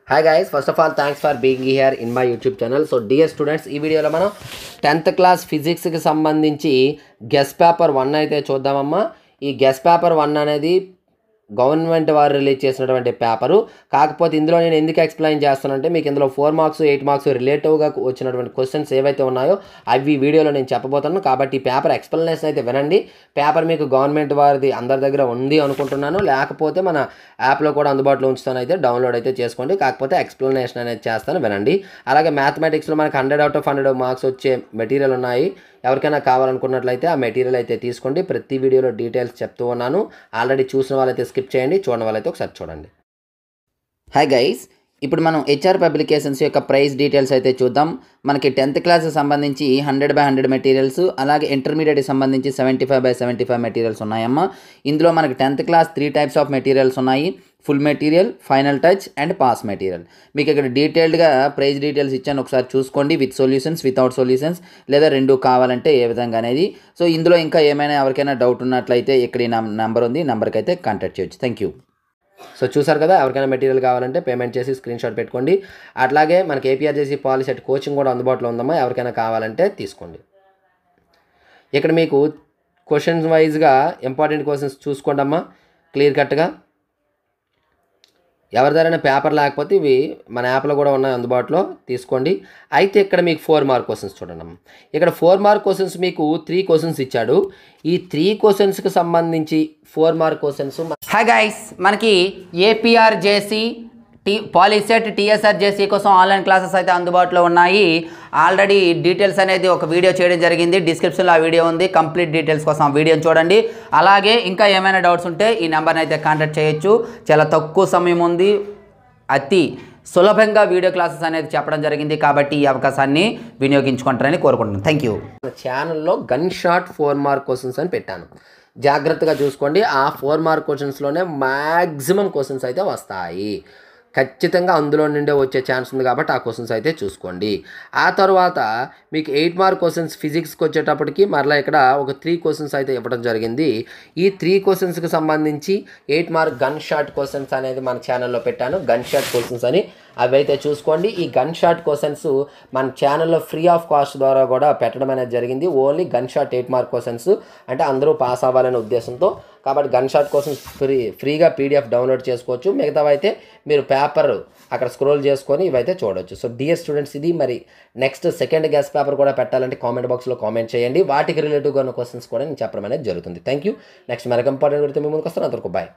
Hi guys, first of all thanks for being here in my YouTube channel. So dear students, ఈ వీడియోలో మనం 10th class physics కి సంబంధించి guess paper 1 అయితే చూద్దామమ్మా. ఈ గెస్ పేపర్ 1 అనేది గవర్నమెంట్ వారు రిలీజ్ చేసినటువంటి పేపరు. కాకపోతే ఇందులో నేను ఎందుకు ఎక్స్ప్లెయిన్ చేస్తానంటే మీకు ఇందులో 4 మార్క్స్ 8 మార్క్స్ రిలేటివ్గా వచ్చినటువంటి క్వశ్చన్స్ ఏవైతే ఉన్నాయో అవి వీడియోలో నేను చెప్పబోతున్నాను. కాబట్టి ఈ పేపర్ ఎక్స్ప్లెనేషన్ అయితే వినండి. పేపర్ మీకు గవర్నమెంట్ వారిది అందరి దగ్గర ఉంది అనుకుంటున్నాను. లేకపోతే మన యాప్లో కూడా అందుబాటులో ఉంచుతాను, అయితే డౌన్లోడ్ అయితే చేసుకోండి. కాకపోతే ఎక్స్ప్లెనేషన్ అనేది చేస్తాను, వినండి. అలాగే మ్యాథమెటిక్స్లో మనకి 100 out of 100 మార్క్స్ వచ్చే మెటీరియల్ ఉన్నాయి. ఎవరికైనా కావాలనుకున్నట్లయితే ఆ మెటీరియల్ అయితే తీసుకోండి. ప్రతి వీడియోలో డీటెయిల్స్ చెప్తూ ఉన్నాను. ఆల్రెడీ చూసిన వాళ్ళైతే స్కిప్ చేయండి, చూడని వాళ్ళైతే ఒకసారి చూడండి. హాయ్ గైస్, ఇప్పుడు మనం హెచ్ఆర్ పబ్లికేషన్స్ యొక్క ప్రైస్ డీటెయిల్స్ అయితే చూద్దాం. మనకి 10th క్లాస్కి సంబంధించి 100/100 మెటీరియల్స్, అలాగే ఇంటర్మీడియట్కి సంబంధించి 75/75 మెటీరియల్స్ ఉన్నాయమ్మా. ఇందులో మనకి 10th class 3 types of materials ఉన్నాయి: full material, final touch and pass material. మీకు ఇక్కడ డీటెయిల్డ్గా ప్రైస్ డీటెయిల్స్ ఇచ్చాను, ఒకసారి చూసుకోండి. విత్ సొల్యూషన్స్, వితౌట్ సొల్యూషన్స్, లేదా రెండు కావాలంటే ఏ విధంగా అనేది. సో ఇందులో ఇంకా ఏమైనా ఎవరికైనా డౌట్ ఉన్నట్లయితే ఇక్కడ ఈ నెంబర్ ఉంది, ఈ నెంబర్కి అయితే కాంటాక్ట్ చేయొచ్చు. Thank you. సో చూసారు కదా, ఎవరికైనా మెటీరియల్ కావాలంటే పేమెంట్ చేసి స్క్రీన్ షాట్ పెట్టుకోండి. అట్లాగే మనకి ఏపీఆర్జేసీ పాలిసెట్ కోచింగ్ కూడా అందుబాటులో ఉందమ్మా, ఎవరికైనా కావాలంటే తీసుకోండి. ఇక్కడ మీకు క్వశ్చన్స్ వైజ్గా ఇంపార్టెంట్ క్వశ్చన్స్ చూసుకోండి అమ్మా, క్లియర్ కట్గా. ఎవరి దగ్గరైనా పేపర్ లేకపోతే ఇవి మన యాప్లో కూడా ఉన్నాయి, అందుబాటులో తీసుకోండి. అయితే ఇక్కడ మీకు 4 మార్క్ క్వశ్చన్స్ చూడండి అమ్మ. ఇక్కడ 4 మార్క్ క్వశ్చన్స్ మీకు 3 క్వశ్చన్స్ ఇచ్చాడు. ఈ 3 క్వశ్చన్స్కి సంబంధించి 4 మార్క్ క్వశ్చన్స్. హాయ్ గైస్, మనకి ఏపీఆర్జేసీ పాలిసెట్ టీఎస్ఆర్జేసీ కోసం ఆన్లైన్ క్లాసెస్ అయితే అందుబాటులో ఉన్నాయి. ఆల్రెడీ డీటెయిల్స్ అనేది ఒక వీడియో చేయడం జరిగింది, డిస్క్రిప్షన్లో ఆ వీడియో ఉంది. కంప్లీట్ డీటెయిల్స్ కోసం ఆ వీడియోని చూడండి. అలాగే ఇంకా ఏమైనా డౌట్స్ ఉంటే ఈ నెంబర్ని అయితే కాంటాక్ట్ చేయొచ్చు. చాలా తక్కువ సమయం ఉంది, అతి సులభంగా వీడియో క్లాసెస్ అనేది చెప్పడం జరిగింది. కాబట్టి ఈ అవకాశాన్ని వినియోగించుకుంటారని కోరుకుంటున్నాను. Thank you. ఛానల్లో గన్ షాట్ 4 మార్క్ క్వశ్చన్స్ అని పెట్టాను, జాగ్రత్తగా చూసుకోండి. ఆ 4 మార్క్ క్వశ్చన్స్లోనే మ్యాక్సిమం క్వశ్చన్స్ అయితే వస్తాయి. ఖచ్చితంగా అందులో నుండే వచ్చే ఛాన్స్ ఉంది, కాబట్టి ఆ క్వశ్చన్స్ అయితే చూసుకోండి. ఆ తర్వాత మీకు 8 మార్క్ క్వశ్చన్స్ ఫిజిక్స్కి వచ్చేటప్పటికి మరలా ఇక్కడ ఒక 3 క్వశ్చన్స్ అయితే ఇవ్వడం జరిగింది. ఈ 3 క్వశ్చన్స్కి సంబంధించి 8 మార్క్ గన్ షాట్ క్వశ్చన్స్ అనేది మన ఛానల్లో పెట్టాను, గన్ షాట్ క్వశ్చన్స్ అని. అవి అయితే చూసుకోండి. ఈ గన్ షాట్ క్వశ్చన్స్ మన ఛానల్లో ఫ్రీ ఆఫ్ కాస్ట్ ద్వారా కూడా పెట్టడం అనేది జరిగింది. Only gun shot 8 mark questions అంటే అందరూ పాస్ అవ్వాలనే ఉద్దేశంతో. కాబట్టి గన్ షాట్ క్వశ్చన్స్ ఫ్రీగా పీడిఎఫ్ డౌన్లోడ్ చేసుకోవచ్చు. మిగతావైతే మీరు పేపర్ అక్కడ స్క్రోల్ చేసుకొని ఇవైతే చూడవచ్చు. సో డియర్ స్టూడెంట్స్, ఇది మరి నెక్స్ట్ సెకండ్ గ్యాస్ పేపర్ కూడా పెట్టాలంటే కామెంట్ బాక్స్లో కామెంట్ చేయండి. వాటికి రిలేటివ్గా ఉన్న క్వశ్చన్స్ కూడా నేను చెప్పడం అనేది జరుగుతుంది. Thank you. నెక్స్ట్ మరొక ఇంపార్టెంట్ గురించి మీ ముందుకు వస్తాను. అంతవరకు బాయ్.